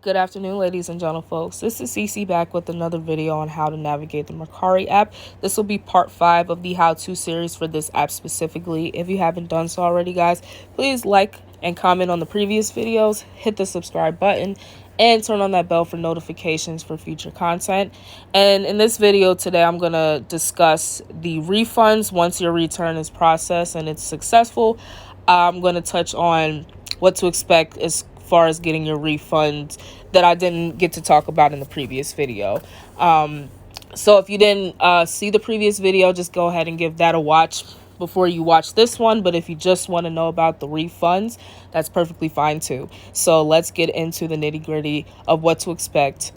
Good afternoon, ladies and gentlefolks. This is Cece back with another video on how to navigate the Mercari app. This will be part 5 of the how-to series for this app specifically. If you haven't done so already, guys, please like and comment on the previous videos, hit the subscribe button, and turn on that bell for notifications for future content. And in this video today, I'm going to discuss the refunds once your return is processed and it's successful. I'm going to touch on what to expect as far as getting your refund that I didn't get to talk about in the previous video. So if you didn't see the previous video, just go ahead and give that a watch before you watch this one. But if you just want to know about the refunds, that's perfectly fine too. So let's get into the nitty-gritty of what to expect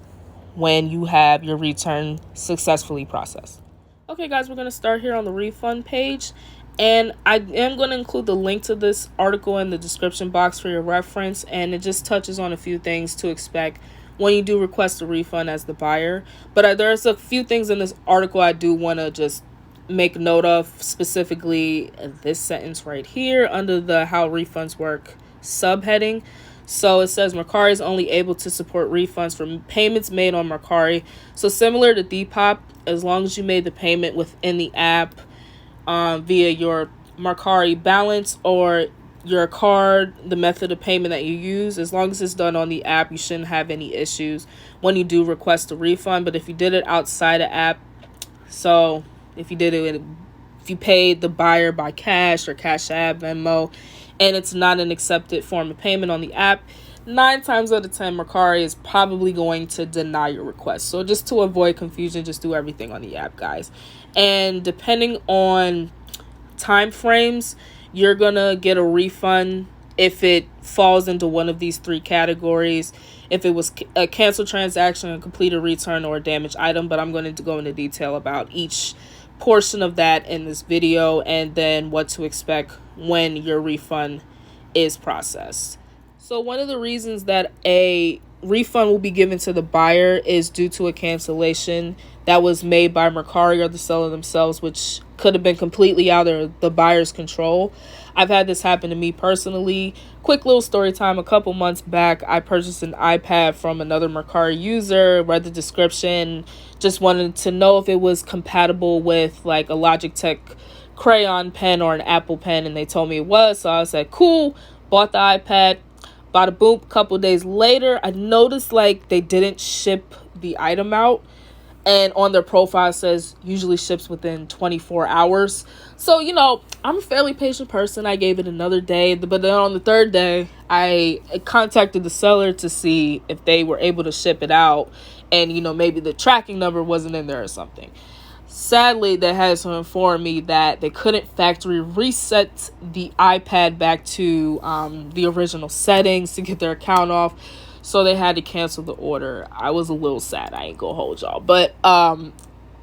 when you have your return successfully processed. Okay, guys, we're going to start here on the refund page. And I am going to include the link to this article in the description box for your reference. And it just touches on a few things to expect when you do request a refund as the buyer. But there's a few things in this article I do want to just make note of, specifically this sentence right here under the How Refunds Work subheading. So it says Mercari is only able to support refunds for payments made on Mercari. So similar to Depop, as long as you made the payment within the app, via your Mercari balance or your card, the method of payment that you use, as long as it's done on the app, you shouldn't have any issues when you do request a refund. But if you did it outside the app, so if you paid the buyer by cash or Cash App, Venmo, and it's not an accepted form of payment on the app, 9 times out of 10, Mercari is probably going to deny your request. So just to avoid confusion, just do everything on the app, guys. And depending on time frames, you're going to get a refund if it falls into one of these 3 categories. If it was a canceled transaction, a completed return, or a damaged item. But I'm going to go into detail about each portion of that in this video, and then what to expect when your refund is processed. So one of the reasons that a refund will be given to the buyer is due to a cancellation that was made by Mercari or the seller themselves, which could have been completely out of the buyer's control. I've had this happen to me personally. Quick little story time. A couple months back, I purchased an iPad from another Mercari user, read the description, just wanted to know if it was compatible with like a Logitech crayon pen or an Apple pen, and they told me it was. So I said, cool, bought the iPad. Bada boom, a couple days later, I noticed like they didn't ship the item out. And on their profile says usually ships within 24 hours. So, I'm a fairly patient person. I gave it another day. But then on the 3rd day, I contacted the seller to see if they were able to ship it out. And, maybe the tracking number wasn't in there or something. Sadly, they had to inform me that they couldn't factory reset the iPad back to the original settings to get their account off. So they had to cancel the order. I was a little sad. I ain't gonna hold y'all. But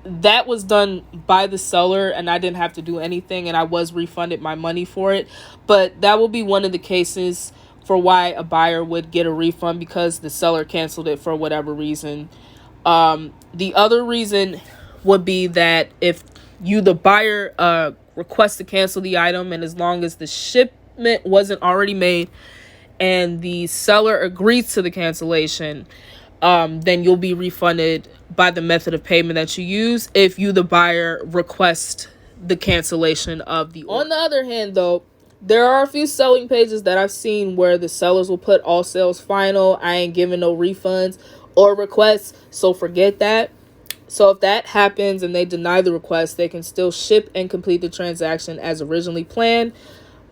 that was done by the seller and I didn't have to do anything. And I was refunded my money for it. But that will be one of the cases for why a buyer would get a refund, because the seller canceled it for whatever reason. The other reason would be that if you, the buyer, request to cancel the item, and as long as the shipment wasn't already made and the seller agrees to the cancellation, then you'll be refunded by the method of payment that you use if you, the buyer, request the cancellation of the order. On the other hand, though, there are a few selling pages that I've seen where the sellers will put all sales final, I ain't giving no refunds or requests, so forget that. So if that happens and they deny the request, they can still ship and complete the transaction as originally planned.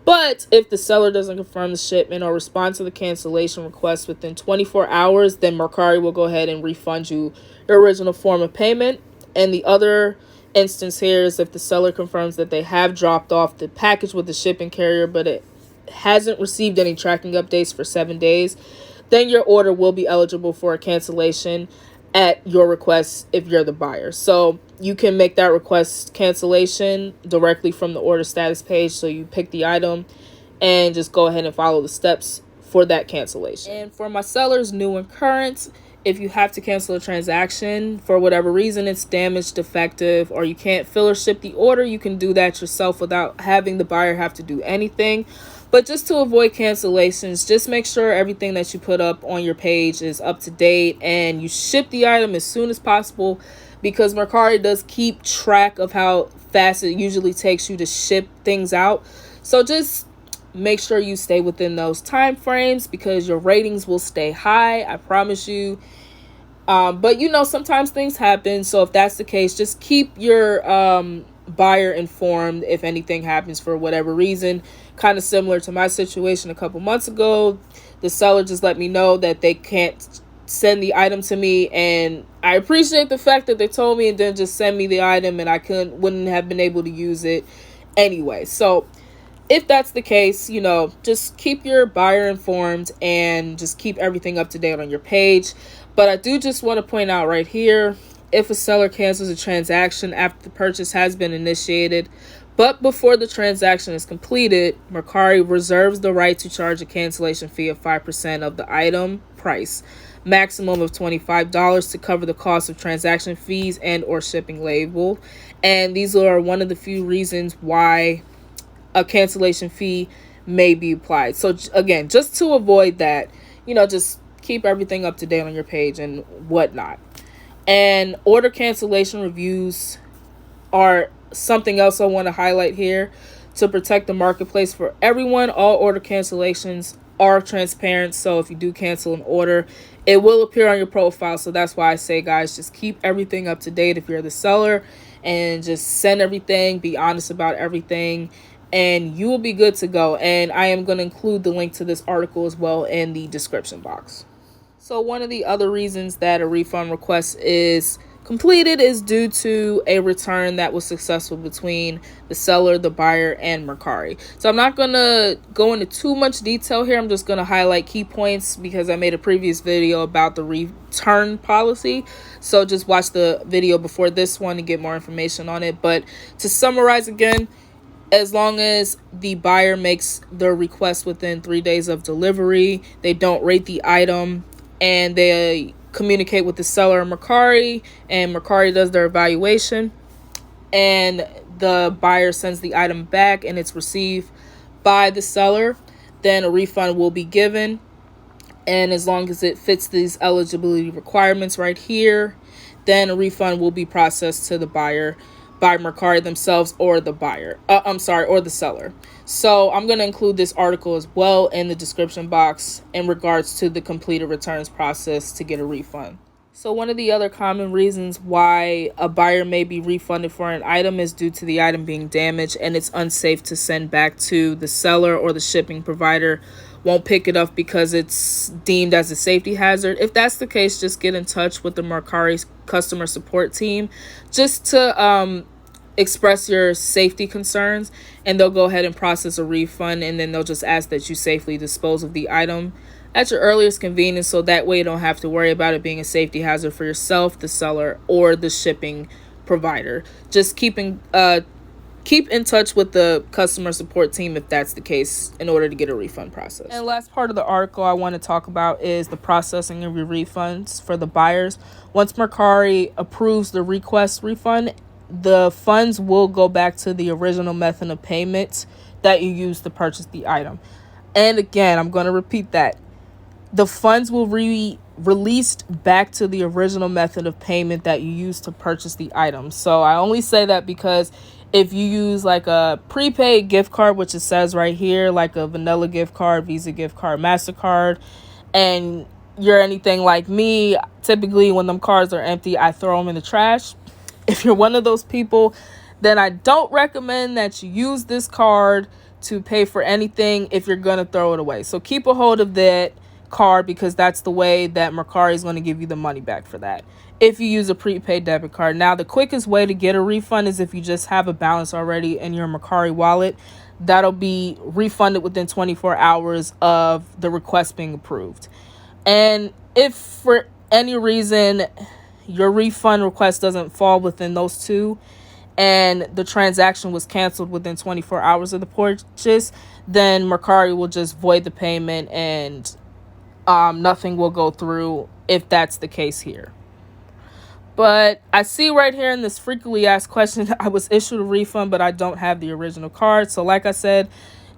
But if the seller doesn't confirm the shipment or respond to the cancellation request within 24 hours, then Mercari will go ahead and refund you your original form of payment. And the other instance here is if the seller confirms that they have dropped off the package with the shipping carrier, but it hasn't received any tracking updates for 7 days, then your order will be eligible for a cancellation at your request if you're the buyer. So you can make that request cancellation directly from the order status page. So you pick the item and just go ahead and follow the steps for that cancellation. And for my sellers, new and current, if you have to cancel a transaction for whatever reason, it's damaged, defective, or you can't fill or ship the order, you can do that yourself without having the buyer have to do anything. But just to avoid cancellations, just make sure everything that you put up on your page is up to date and you ship the item as soon as possible, because Mercari does keep track of how fast it usually takes you to ship things out. So just make sure you stay within those time frames, because your ratings will stay high, I promise you. But sometimes things happen. So if that's the case, just keep your buyer informed if anything happens for whatever reason. Kind of similar to my situation a couple months ago. The seller just let me know that they can't send the item to me, and I appreciate the fact that they told me and then just send me the item, and I wouldn't have been able to use it anyway. So if that's the case, just keep your buyer informed and just keep everything up to date on your page. But I do just want to point out right here, if a seller cancels a transaction after the purchase has been initiated, but before the transaction is completed, Mercari reserves the right to charge a cancellation fee of 5% of the item price, maximum of $25, to cover the cost of transaction fees and or shipping label. And these are one of the few reasons why a cancellation fee may be applied. So again, just to avoid that, just keep everything up to date on your page and whatnot. And order cancellation reviews are something else I want to highlight here. To protect the marketplace for everyone, all order cancellations are transparent. So if you do cancel an order, it will appear on your profile. So that's why I say, guys, just keep everything up to date if you're the seller, and just send everything, be honest about everything, and you will be good to go. And I am going to include the link to this article as well in the description box. So one of the other reasons that a refund request is completed is due to a return that was successful between the seller, the buyer, and Mercari. So I'm not going to go into too much detail here. I'm just going to highlight key points because I made a previous video about the return policy. So just watch the video before this one to get more information on it. But to summarize again, as long as the buyer makes their request within 3 days of delivery, they don't rate the item, and they communicate with the seller and Mercari does their evaluation, and the buyer sends the item back and it's received by the seller, then a refund will be given. And as long as it fits these eligibility requirements right here, then a refund will be processed to the buyer by Mercari themselves or the or the seller. So I'm going to include this article as well in the description box in regards to the completed returns process to get a refund. So one of the other common reasons why a buyer may be refunded for an item is due to the item being damaged and it's unsafe to send back to the seller, or the shipping provider won't pick it up because it's deemed as a safety hazard. If that's the case, just get in touch with the Mercari customer support team just to express your safety concerns, and they'll go ahead and process a refund, and then they'll just ask that you safely dispose of the item at your earliest convenience, so that way you don't have to worry about it being a safety hazard for yourself, the seller, or the shipping provider. Just keep in touch with the customer support team if that's the case in order to get a refund process. And last part of the article I want to talk about is the processing of your refunds for the buyers. Once Mercari approves the request refund, the funds will go back to the original method of payment that you used to purchase the item. And again, I'm going to repeat that. The funds will be released back to the original method of payment that you used to purchase the item. So I only say that because if you use like a prepaid gift card, which it says right here, like a vanilla gift card, Visa gift card, MasterCard, and you're anything like me, typically when them cards are empty, I throw them in the trash. If you're one of those people, then I don't recommend that you use this card to pay for anything if you're going to throw it away. So keep a hold of that card, because that's the way that Mercari is going to give you the money back for that if you use a prepaid debit card. Now, the quickest way to get a refund is if you just have a balance already in your Mercari wallet. That'll be refunded within 24 hours of the request being approved. And if for any reason your refund request doesn't fall within those two, and the transaction was canceled within 24 hours of the purchase, then Mercari will just void the payment and nothing will go through if that's the case here. But I see right here in this frequently asked question, I was issued a refund, but I don't have the original card. So like I said,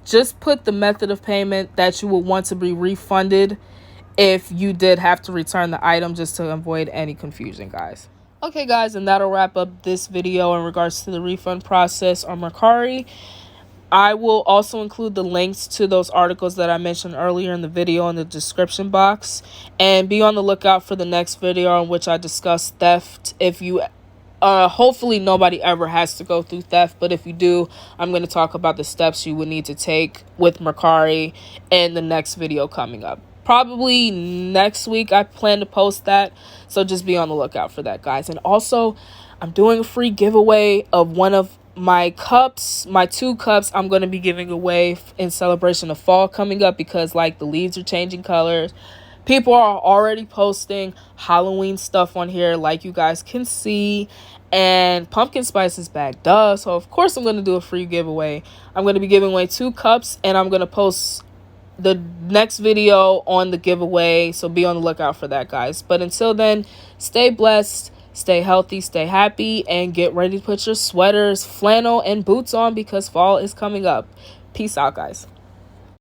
just put the method of payment that you would want to be refunded if you did have to return the item, just to avoid any confusion, guys. Okay, guys, and that'll wrap up this video in regards to the refund process on Mercari. I will also include the links to those articles that I mentioned earlier in the video in the description box. And be on the lookout for the next video in which I discuss theft. If you hopefully nobody ever has to go through theft, but if you do, I'm going to talk about the steps you would need to take with Mercari in the next video coming up. Probably next week I plan to post that, so just be on the lookout for that, guys. And also, I'm doing a free giveaway of one of my cups, my 2 cups I'm going to be giving away in celebration of fall coming up, because like the leaves are changing colors. People are already posting Halloween stuff on here, like you guys can see, and pumpkin spice is back, duh. So of course I'm going to do a free giveaway. I'm going to be giving away 2 cups, and I'm going to post the next video on the giveaway, so be on the lookout for that, guys. But until then, stay blessed, stay healthy, stay happy, and get ready to put your sweaters, flannel, and boots on, because fall is coming up. Peace out, guys.